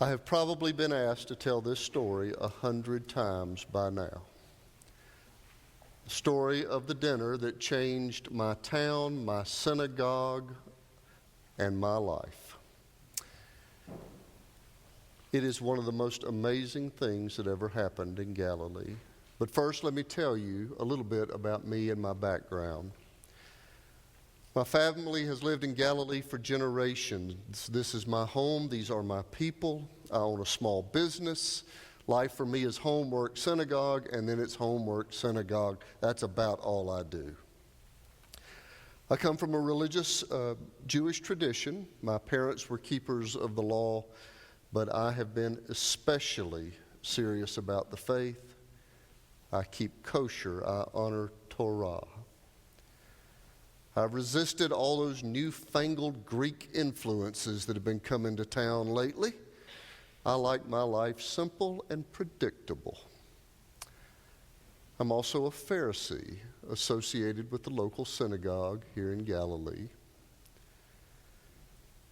I have probably been asked to tell this story 100 times by now. The story of the dinner that changed my town, my synagogue, and my life. It is one of the most amazing things that ever happened in Galilee. But first, let me tell you a little bit about me and my background. My family has lived in Galilee for generations. This is my home. These are my people. I own a small business. Life for me is homework, synagogue, and then it's homework, synagogue. That's about all I do. I come from a religious Jewish tradition. My parents were keepers of the law, but I have been especially serious about the faith. I keep kosher. I honor Torah. I've resisted all those newfangled Greek influences that have been coming to town lately. I like my life simple and predictable. I'm also a Pharisee associated with the local synagogue here in Galilee.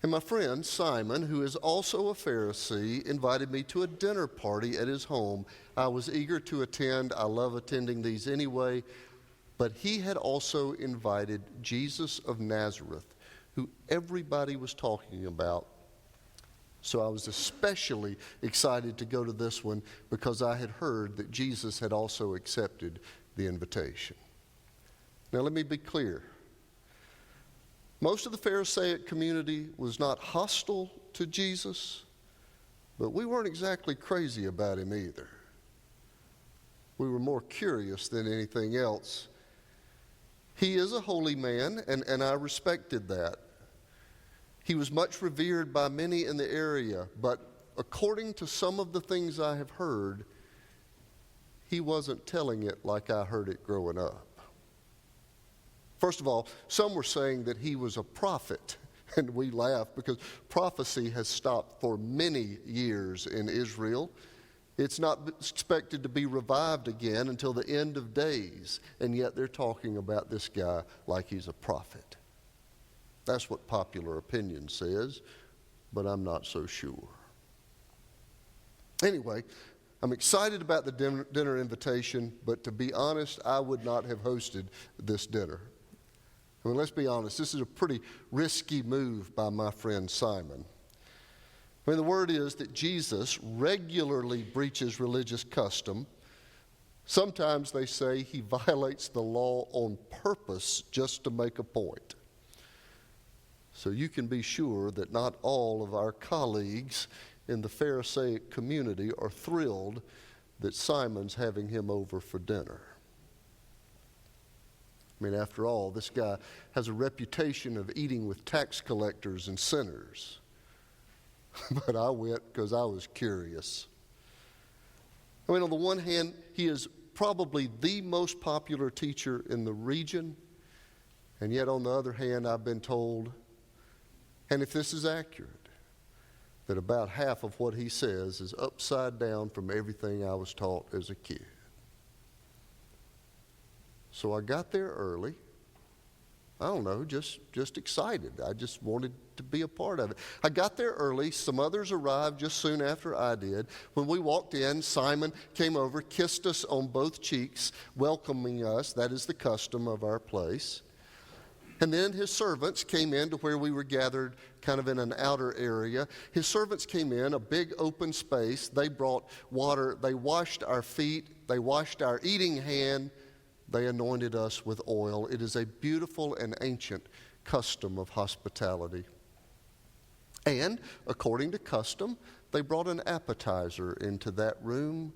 And my friend Simon, who is also a Pharisee, invited me to a dinner party at his home. I was eager to attend. I love attending these anyway. But he had also invited Jesus of Nazareth, who everybody was talking about. So I was especially excited to go to this one because I had heard that Jesus had also accepted the invitation. Now let me be clear. Most of the Pharisaic community was not hostile to Jesus, but we weren't exactly crazy about him either. We were more curious than anything else. He is a holy man, and I respected that. He was much revered by many in the area, but according to some of the things I have heard, he wasn't telling it like I heard it growing up. First of all, some were saying that he was a prophet, and we laugh because prophecy has stopped for many years in Israel. It's not expected to be revived again until the end of days, and yet they're talking about this guy like he's a prophet. That's what popular opinion says, but I'm not so sure. Anyway, I'm excited about the dinner invitation, but to be honest, I would not have hosted this dinner. I mean, let's be honest, this is a pretty risky move by my friend Simon. I mean, the word is that Jesus regularly breaches religious custom. Sometimes they say he violates the law on purpose just to make a point. So you can be sure that not all of our colleagues in the Pharisaic community are thrilled that Simon's having him over for dinner. I mean, after all, this guy has a reputation of eating with tax collectors and sinners. But I went because I was curious. I mean, on the one hand, he is probably the most popular teacher in the region. And yet, on the other hand, I've been told, and if this is accurate, that about half of what he says is upside down from everything I was taught as a kid. So I got there early. I don't know, just excited. I just wanted to be a part of it. I got there early. Some others arrived just soon after I did. When we walked in, Simon came over, kissed us on both cheeks, welcoming us. That is the custom of our place. And then his servants came in to where we were gathered kind of in an outer area. His servants came in, a big open space. They brought water. They washed our feet. They washed our eating hand. They anointed us with oil. It is a beautiful and ancient custom of hospitality. And according to custom, they brought an appetizer into that room.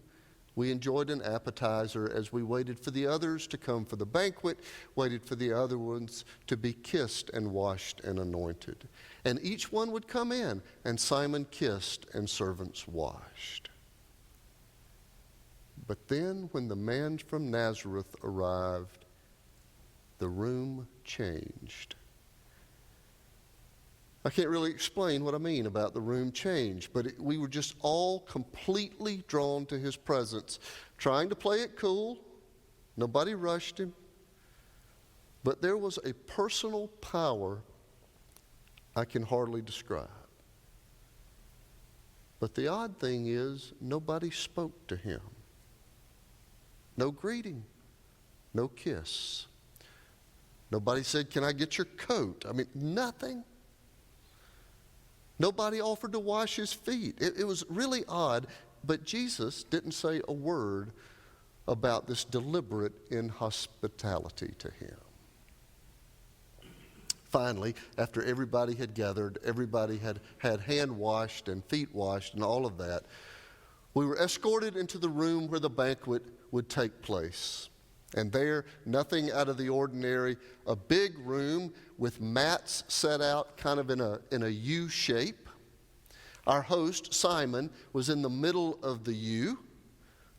We enjoyed an appetizer as we waited for the others to come for the banquet, waited for the other ones to be kissed and washed and anointed. And each one would come in, and Simon kissed and servants washed. But then when the man from Nazareth arrived, the room changed. I can't really explain what I mean about the room change, but we were just all completely drawn to his presence, trying to play it cool. Nobody rushed him. But there was a personal power I can hardly describe. But the odd thing is, nobody spoke to him. No greeting, no kiss. Nobody said, "Can I get your coat?" I mean, nothing. Nobody offered to wash his feet. It was really odd, but Jesus didn't say a word about this deliberate inhospitality to him. Finally, after everybody had gathered, everybody had had hand washed and feet washed and all of that, we were escorted into the room where the banquet would take place. And there, nothing out of the ordinary, a big room with mats set out kind of in a U shape. Our host, Simon, was in the middle of the U,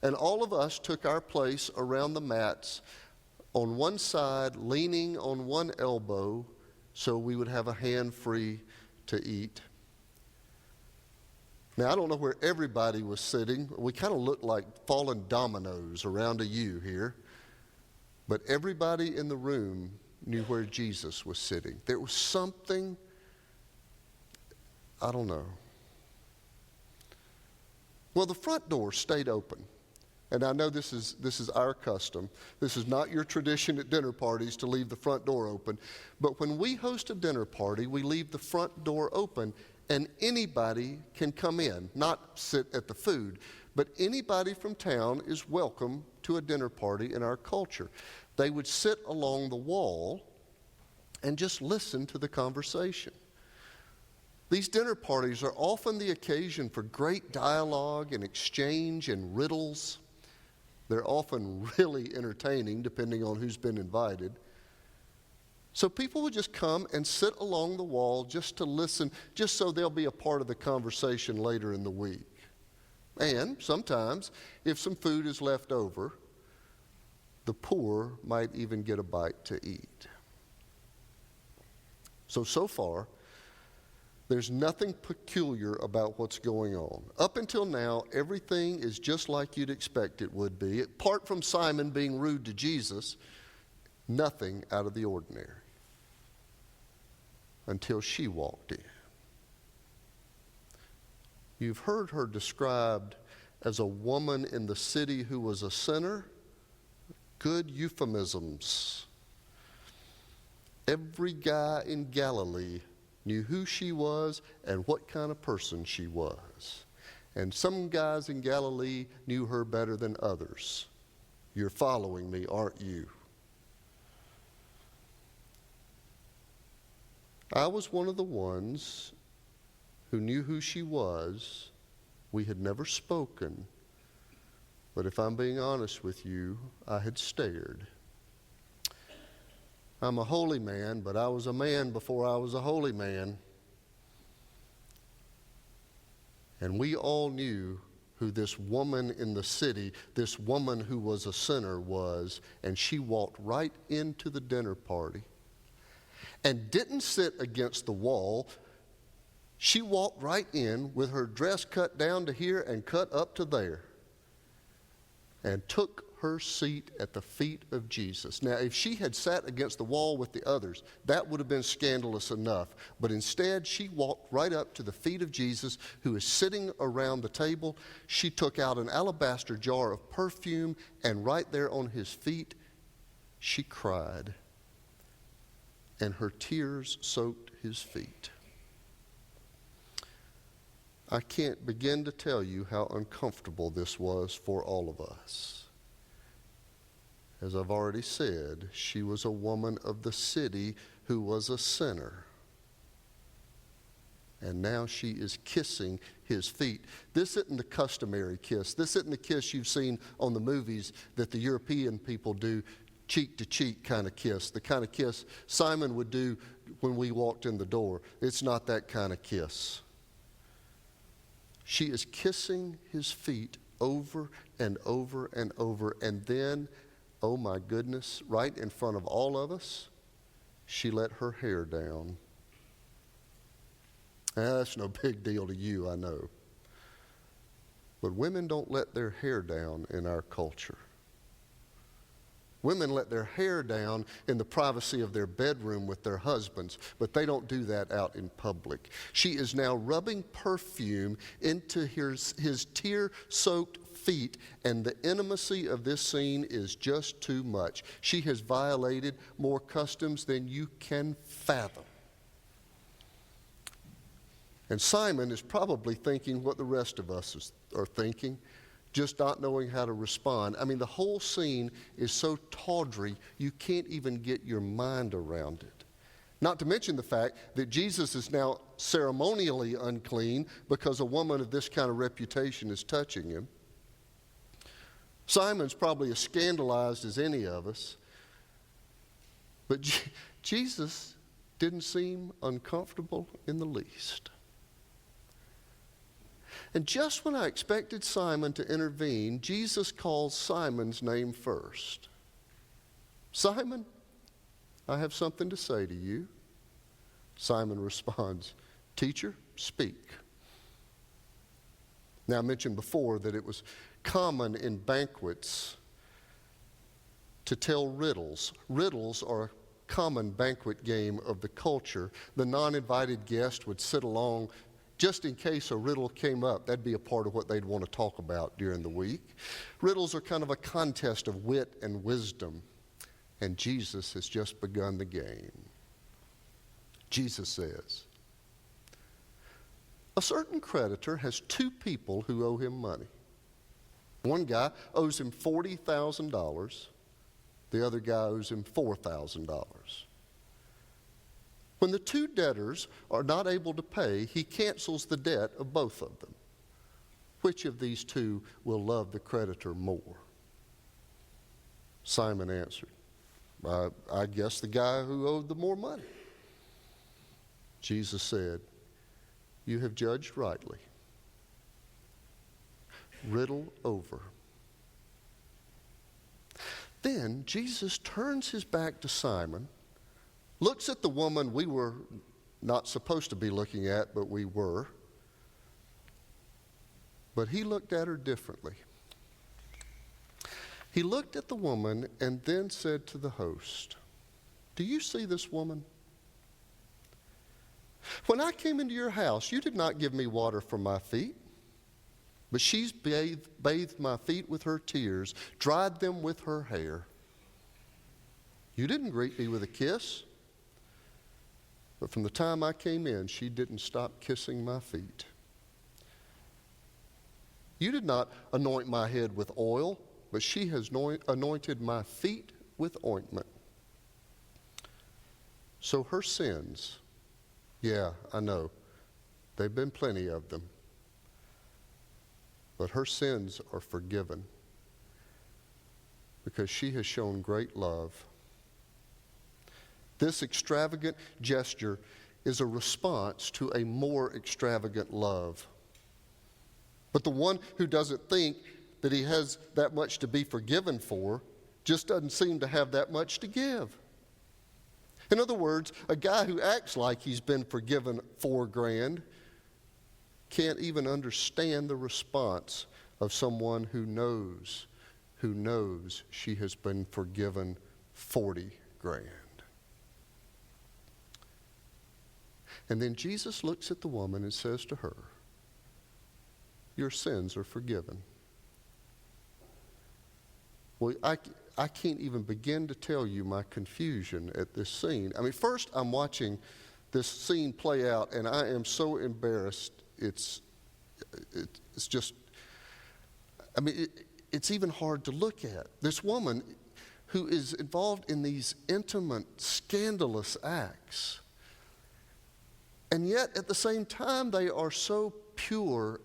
and all of us took our place around the mats on one side, leaning on one elbow, so we would have a hand free to eat. Now, I don't know where everybody was sitting. We kind of looked like fallen dominoes around a U here. But everybody in the room knew where Jesus was sitting. There was something, I don't know. Well, the front door stayed open. And I know this is our custom. This is not your tradition at dinner parties to leave the front door open. But when we host a dinner party, we leave the front door open, and anybody can come in, not sit at the food, but anybody from town is welcome to a dinner party in our culture. They would sit along the wall and just listen to the conversation. These dinner parties are often the occasion for great dialogue and exchange and riddles. They're often really entertaining, depending on who's been invited. So people would just come and sit along the wall just to listen, just so they'll be a part of the conversation later in the week. And sometimes, if some food is left over, the poor might even get a bite to eat. So far, there's nothing peculiar about what's going on. Up until now, everything is just like you'd expect it would be. Apart from Simon being rude to Jesus, nothing out of the ordinary. Until she walked in. You've heard her described as a woman in the city who was a sinner. Good euphemisms. Every guy in Galilee knew who she was and what kind of person she was. And some guys in Galilee knew her better than others. You're following me, aren't you? I was one of the ones who knew who she was. We had never spoken. But if I'm being honest with you, I had stared. I'm a holy man, but I was a man before I was a holy man. And we all knew who this woman in the city, this woman who was a sinner was, and she walked right into the dinner party and didn't sit against the wall. She walked right in with her dress cut down to here and cut up to there and took her seat at the feet of Jesus. Now, if she had sat against the wall with the others, that would have been scandalous enough. But instead, she walked right up to the feet of Jesus, who is sitting around the table. She took out an alabaster jar of perfume, and right there on his feet, she cried. And her tears soaked his feet. I can't begin to tell you how uncomfortable this was for all of us. As I've already said, she was a woman of the city who was a sinner. And now she is kissing his feet. This isn't the customary kiss. This isn't the kiss you've seen on the movies that the European people do, cheek to cheek kind of kiss. The kind of kiss Simon would do when we walked in the door. It's not that kind of kiss. She is kissing his feet over and over and over. And then, oh my goodness, right in front of all of us, she let her hair down. That's no big deal to you, I know. But women don't let their hair down in our culture. Women let their hair down in the privacy of their bedroom with their husbands, but they don't do that out in public. She is now rubbing perfume into his tear-soaked feet, and the intimacy of this scene is just too much. She has violated more customs than you can fathom. And Simon is probably thinking what the rest of us are thinking, just not knowing how to respond. I mean, the whole scene is so tawdry, you can't even get your mind around it. Not to mention the fact that Jesus is now ceremonially unclean because a woman of this kind of reputation is touching him. Simon's probably as scandalized as any of us. But Jesus didn't seem uncomfortable in the least. And just when I expected Simon to intervene, Jesus calls Simon's name first. Simon, I have something to say to you. Simon responds, Teacher, speak. Now, I mentioned before that it was common in banquets to tell riddles. Riddles are a common banquet game of the culture. The non-invited guest would sit along just in case a riddle came up. That'd be a part of what they'd want to talk about during the week. Riddles are kind of a contest of wit and wisdom. And Jesus has just begun the game. Jesus says, a certain creditor has two people who owe him money. One guy owes him $40,000. The other guy owes him $4,000. When the two debtors are not able to pay, he cancels the debt of both of them. Which of these two will love the creditor more? Simon answered, I guess the guy who owed the more money. Jesus said, you have judged rightly. Riddle over. Then Jesus turns his back to Simon, looks at the woman we were not supposed to be looking at, but we were. But he looked at her differently. He looked at the woman and then said to the host, do you see this woman? When I came into your house, you did not give me water for my feet, but she's bathed my feet with her tears, dried them with her hair. You didn't greet me with a kiss, but from the time I came in, she didn't stop kissing my feet. You did not anoint my head with oil, but she has anointed my feet with ointment. So her sins, yeah, I know, there've been plenty of them, but her sins are forgiven because she has shown great love. This extravagant gesture is a response to a more extravagant love. But the one who doesn't think that he has that much to be forgiven for just doesn't seem to have that much to give. In other words, a guy who acts like he's been forgiven $4,000 can't even understand the response of someone who knows she has been forgiven $40,000. And then Jesus looks at the woman and says to her, your sins are forgiven. Well, I can't even begin to tell you my confusion at this scene. I mean, first I'm watching this scene play out, and I am so embarrassed. It's just, I mean, it's even hard to look at. This woman who is involved in these intimate, scandalous acts, and yet at the same time they are so pure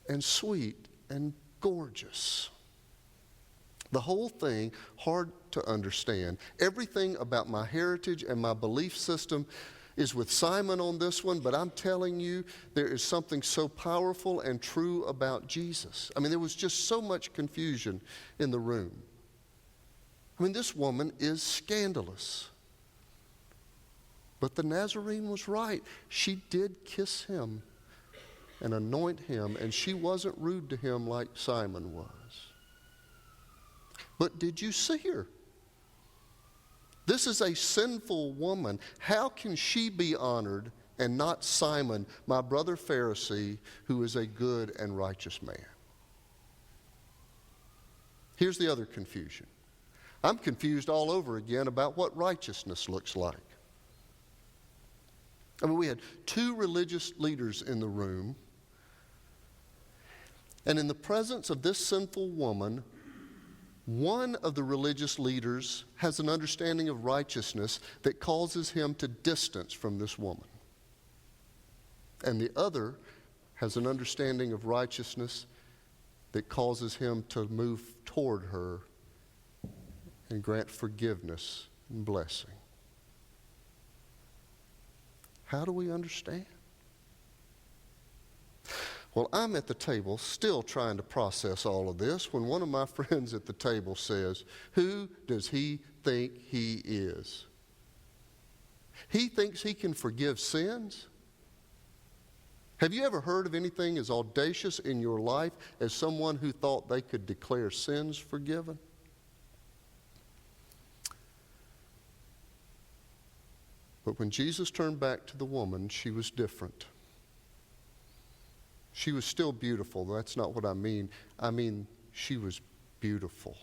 and sweet and gorgeous. The whole thing, hard to understand. Everything about my heritage and my belief system is with Simon on this one, but I'm telling you, there is something so powerful and true about Jesus. I mean, there was just so much confusion in the room. I mean, this woman is scandalous. But the Nazarene was right. She did kiss him and anoint him, and she wasn't rude to him like Simon was. But did you see her? This is a sinful woman. How can she be honored and not Simon, my brother Pharisee, who is a good and righteous man? Here's the other confusion. I'm confused all over again about what righteousness looks like. I mean, we had two religious leaders in the room, and in the presence of this sinful woman, one of the religious leaders has an understanding of righteousness that causes him to distance from this woman. And the other has an understanding of righteousness that causes him to move toward her and grant forgiveness and blessing. How do we understand? Well, I'm at the table still trying to process all of this when one of my friends at the table says, "Who does he think he is? He thinks he can forgive sins?" Have you ever heard of anything as audacious in your life as someone who thought they could declare sins forgiven? But when Jesus turned back to the woman, she was different. She was still beautiful. That's not what I mean. I mean, she was beautiful.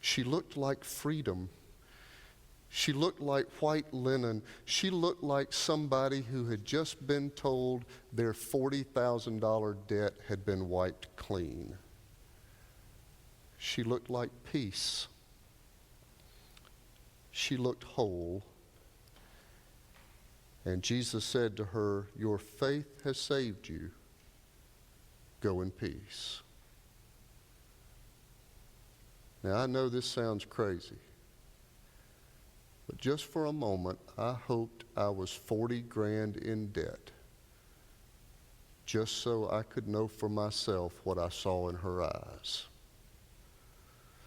She looked like freedom. She looked like white linen. She looked like somebody who had just been told their $40,000 debt had been wiped clean. She looked like peace. She looked whole. And Jesus said to her, "Your faith has saved you. Go in peace." Now, I know this sounds crazy, but just for a moment, I hoped I was 40 grand in debt just so I could know for myself what I saw in her eyes.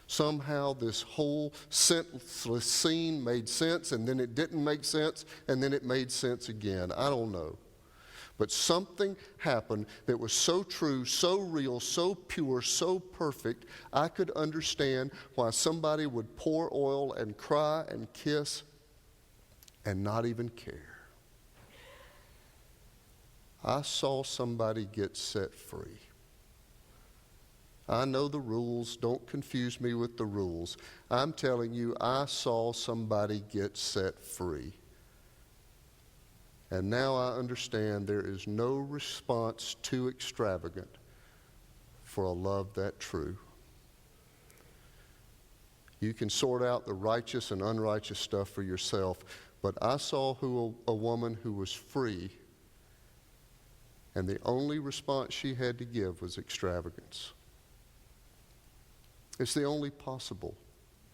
Somehow this whole senseless scene made sense, and then it didn't make sense, and then it made sense again. I don't know. But something happened that was so true, so real, so pure, so perfect, I could understand why somebody would pour oil and cry and kiss and not even care. I saw somebody get set free. I know the rules. Don't confuse me with the rules. I'm telling you, I saw somebody get set free. And now I understand there is no response too extravagant for a love that true. You can sort out the righteous and unrighteous stuff for yourself, but I saw a woman who was free, and the only response she had to give was extravagance. It's the only possible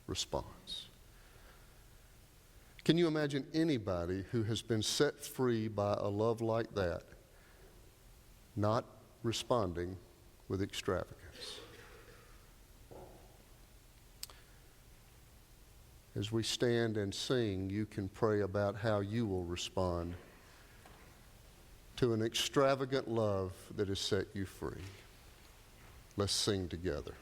response. Can you imagine anybody who has been set free by a love like that not responding with extravagance? As we stand and sing, you can pray about how you will respond to an extravagant love that has set you free. Let's sing together.